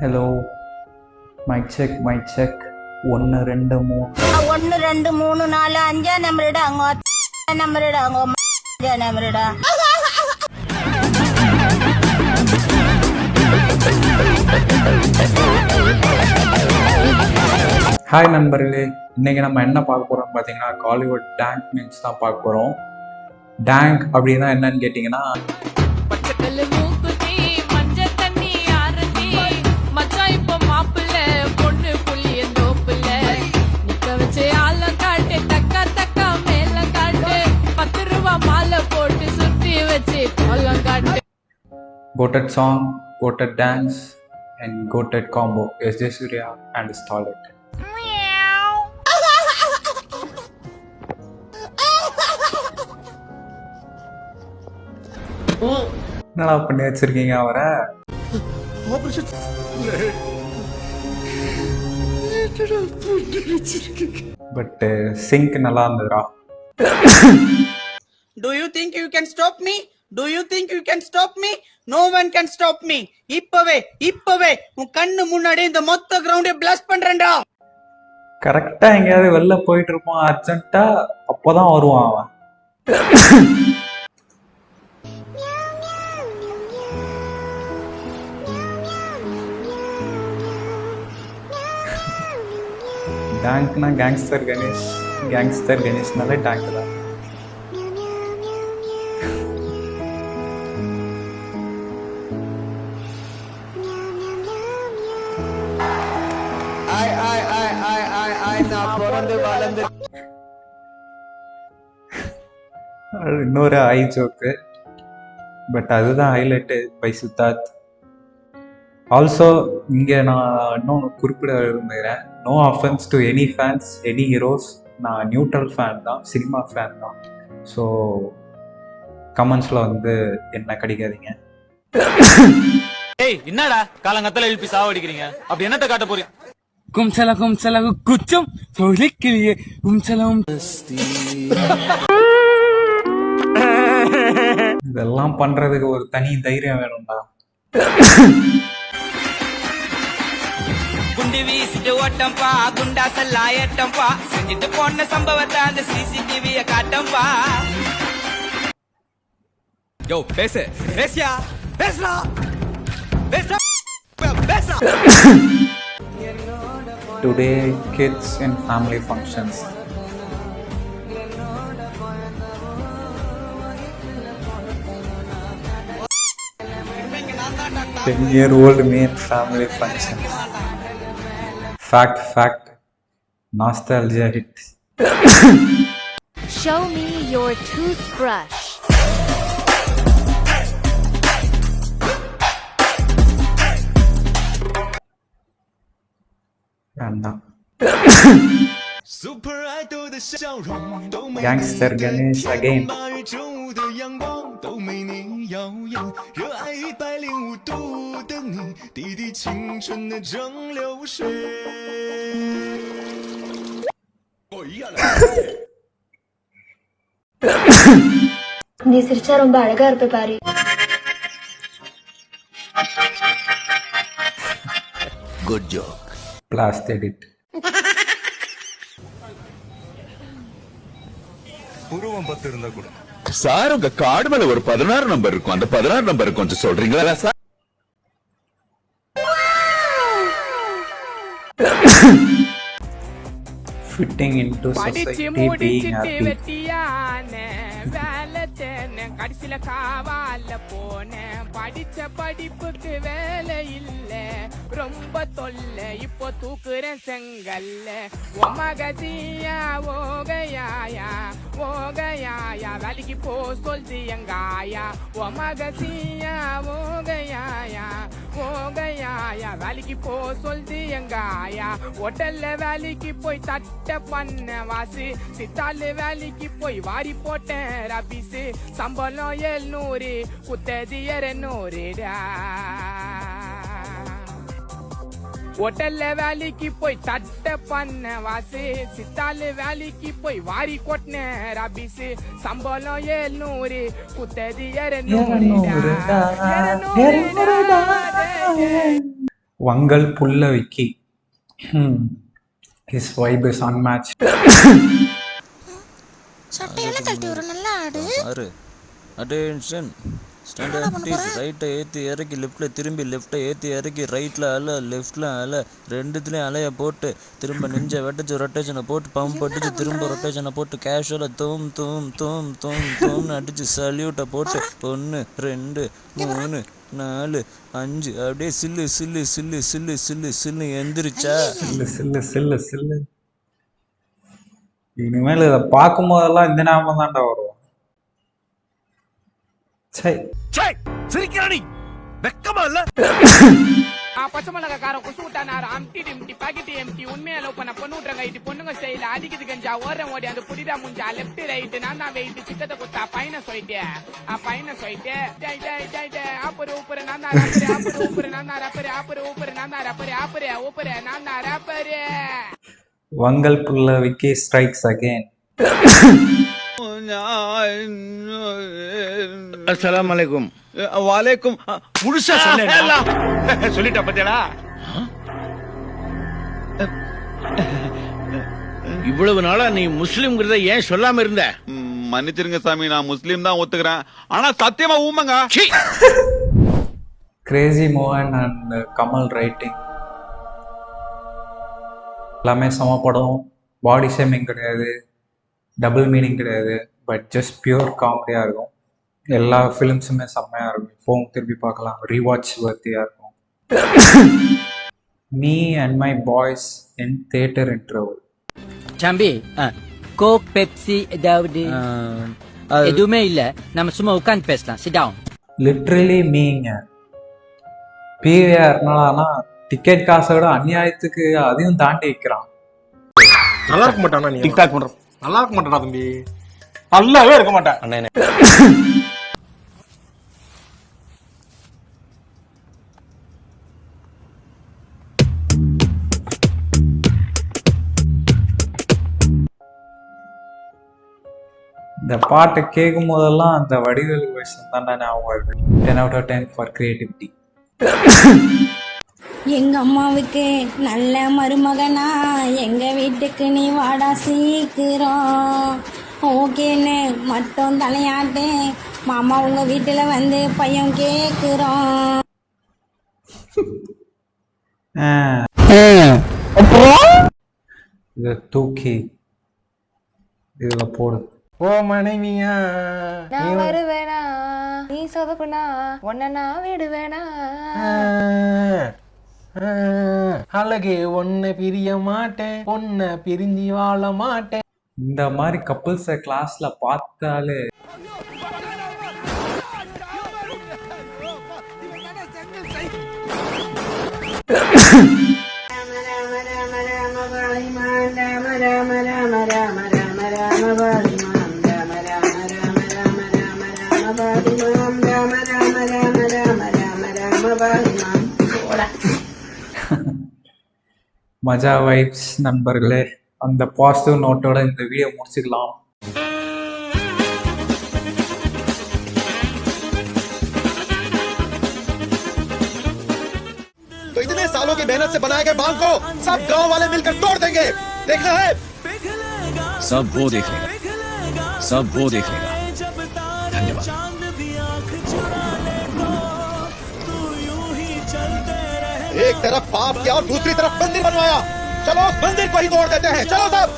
Hello, mic check mic check. 1 2 3. 1 2 3 4 5 நம்பருடா அங்க நம்பருடா அங்க நம்பருடா. ஹாய் நண்பர்களே, இன்னைக்கு நம்ம என்ன பார்க்க போறோம்னு பார்த்தீங்கன்னா காலிவுட் டேங்க் மீம்ஸ் தான் பார்க்க போறோம். டேங்க் அப்படின்னா என்னன்னு கேட்டிங்கன்னா, goated song, goated dance and goated combo. S.J. Surya and Starlet. என்னடா பண்ணி வச்சிருக்கீங்க அவரை? பட் சிங்க் நல்லா இருந்ததுடா. Do you think you can stop me? Do you think you can stop me? No one can stop me. இப்பவே உன் கண்ணு முன்னாடி இந்த மொத்த கிரவுண்டே பிளாஸ்ட் பண்றேன்டா. கரெக்டா எங்கேயாவது வெளில போயிட்டு இருப்பான் அர்ஜென்ட்டா, அப்போதான் வருவான் அவன். டேங்க்னா கேங்ஸ்டர் கணேஷ்னாலே டேங்க் தான். இன்னொரு ஐ ஜோக்கு, பட் அதுதான் ஹைலைட்டு பை சித்தார்த். ஆல்சோ இங்கே நான் இன்னொன்று குறிப்பிட விரும்புகிறேன், no offence to any fans, any heroes. நான் நியூட்ரல் ஃபேன் தான், சினிமா ஃபேன் தான். ஸோ கமெண்ட்ஸில் வந்து என்ன கடிக்காதீங்க. ஏய் என்னடா காலங்கத்துல எழுப்பி சாவடிக்கிறீங்க? அப்படி என்னத்த காட்ட போறீங்க? கும்சல குச்சம் சொல்லிக்கிறியே கும்சலம். இதெல்லாம் பண்றதுக்கு ஒரு தனி தைரியம் வேணும்டா. குண்டு வீசிட்டு ஓட்டம்பா, குண்டாசல் ஆயட்டம்பா, செஞ்சுட்டு போன சம்பவத்தை அந்த சிசிடிவிய காட்டம்பா. யோ பேசியா பேசுடா. Today kids in family functions. Ten-year-old me in family functions. Fact. Nostalgia hit. Show me your toothbrush. Gangster Ganesh again. நீ சிரிச்சா ரொம்ப அழகா இருப்ப பாரு. Good joke. Blast edit. புருவம் 10 இருந்தா கூட சார் உங்க கார்டு மேல ஒரு 16 நம்பர் இருக்கும், அந்த 16 நம்பர் கொஞ்சம் சொல்றீங்களா sir? Fitting into society, being happy. கடைசியில காவால போன படிச்ச படிப்புக்கு வேலை இல்ல, ரொம்ப தொல்ல இப்போ தூக்குறேன் செங்கல்ல. ஒமகதியா ஓகையாயா வேலைக்கு போ சொல்லுது எங்காயா. ஒமகதியா ஓகையாயா வேலைக்கு போ சொல்லுது எங்காயா. ஹோட்டல்ல வேலைக்கு போய் தட்ட பண்ண வாசு, சித்தாலு வேலைக்கு போய் வாரி போட்டேன் ரபிசு. சம்பளம் 700, குத்தது 200. ஹோட்டல்ல வேலைக்கு போய் தட்ட பண்ண வாசு, சித்தாலு வேலைக்கு போய் வாரி கொட்டின ரபிசு. சம்பளம் 700, குத்தது 200. வங்கல் புல்ல Vicky. His vibe is unmatched. சட்டையெல்லாம் கழட்டி ஒரு நல்ல ஆடு. பாரு அட்டென்ஷன் ஸ்டாண்ட் ஆக்டிவ். ரைட்டை ஏற்றி இறக்கி லெஃப்டில் திரும்பி லெஃப்ட்டை ஏற்றி இறக்கி ரைட்டில் அலை லெஃப்டில் அலை ரெண்டுத்துலேயும் அலையை போட்டு திரும்ப நெஞ்சை வெட்டச்சு ரொட்டேஷனை போட்டு பம்ப் அடிச்சு திரும்ப ரொட்டேஷனை போட்டு கேஷுவலாக தூம் தூம் தூம் தூம் தூம்னு அடிச்சு சல்யூட்டை போட்டு 1 2 3 4 5 அப்படியே சில்லு சில்லு சில்லு சில்லு சில்லு சில்லு எந்திரிச்சா. சில்லு. இனிமேல் இதை பார்க்கும் போதெல்லாம் இந்த ஞாபகம் தான்டா வரும். சை சிரிக்கிறானி வெக்கமா இல்ல? பச்சை மிளகா காரம் குசு விட்டானாரு அம்டி டிம்டி பாக்கெட் எம்டி உண்மையா லவ் பண்ண பொண்ணு விட்றாங்க இது பொண்ணுங்க ஸ்டைல அடிக்குது கஞ்சா ஓடுறேன் ஓடி அந்த புடிதா முஞ்சா லெஃப்ட் ரைட் நான் தான் வெயிட் சிக்கத்தை குத்தா பையனை சொல்லிட்டு ஆப்பரு ஊப்பரு நான் தான் ரப்பரு ஆப்பரு ஊப்பரு நான் தான் ரப்பரு ஆப்பரு ஊப்பரு நான் தான் ரப்பரு ஆப்பரு ஊப்பரு நான் தான் ரப்பரு. வங்கல் புல்ல விக்கி ஸ்ட்ரைக்ஸ் அகைன். அஸ்ஸலாமு அலைக்கும். வலைக்கும். முழுசா சொல்லிட்ட பத்தியடா. இவ்வளவு நாளா நீ முஸ்லிம்ங்கிறத ஏன் சொல்லாம இருந்த? மன்னிச்சிருங்க சாமி, நான் முஸ்லீம் தான் ஒத்துக்கிறேன். ஆனா சத்தியமா ஊமங்க. கிரேசி மோகன் அண்ட் கமல் ரைட்டிங் எல்லாமே சம படம். பாடி ஷேமிங் கிடையாது, டபுள் மீனிங் கிடையாது, பட் ஜஸ்ட் பியூர் காமெடியாக இருக்கும். எல்லா ஃபிலிம்ஸுமே செம்மையாக இருக்கும். இப்போவும் திருப்பி பார்க்கலாம், ரீவாட்ச் வர்த்தியாக இருக்கும். Me and my boys in theatre interval. தம்பி கோக் பெப்சி ஏதாவது எதுவுமே இல்ல, நம்ம சும்மா உட்காந்து பேசலாம். Sit down. லிட்ரலி மீங்க பிஆர்னாலனா டிக்கெட் காசை விட அநியாயத்துக்கு அதையும் தாண்டி வைக்கிறான். நல்லா இருக்க மாட்டானா? நீ டிக்டாக் பண்ற நல்லா இருக்க மாட்டேடா தம்பி, நல்லாவே இருக்க மாட்டேன் அண்ணே. இந்த பாட்டை கேட்கும் போதெல்லாம் அந்த வடிவேலு வெர்ஷன் தான் ஞாபகம் வருது. 10 out of 10 ஃபார் கிரியேட்டிவிட்டி. எங்க அம்மாவுக்கு நல்ல மருமகனா, எங்க வீட்டுக்கு நீ வாடா சீக்கிரம். ஓகேன்னு மட்டும் தலையாட்டு, மாமா உங்க வீட்டுல வந்து பையன் கேக்குறோம். இதை தூக்கி இதுல போடு. ஓ மனைவியா நான் வருவேனா, நீ சொதப்புனா உன்ன நான் விடுவேனா. அழகே ஒன்ன பிரிய மாட்டேன், பொண்ண பிரிஞ்சு வாழ மாட்டேன். இந்த மாதிரி கப்புள்ஸை கிளாஸ்ல பார்த்தாலே மஜா வைப்ஸ் நண்பர்களே. அந்த பாசிட்டிவ் நோட்டோட இந்த வீடியோ முடிச்சுக்கலாம். तो इतने सालों की मेहनत से बनाए गए बांध को सब गांव वाले मिलकर तोड़ देंगे, देखना है? सब वो देख लेगा, सब वो देख लेगा. धन्यवाद. एक तरफ पाप किया और दूसरी तरफ मंदिर बनवाया, चलो उस मंदिर को ही तोड़ देते हैं. चलो सब.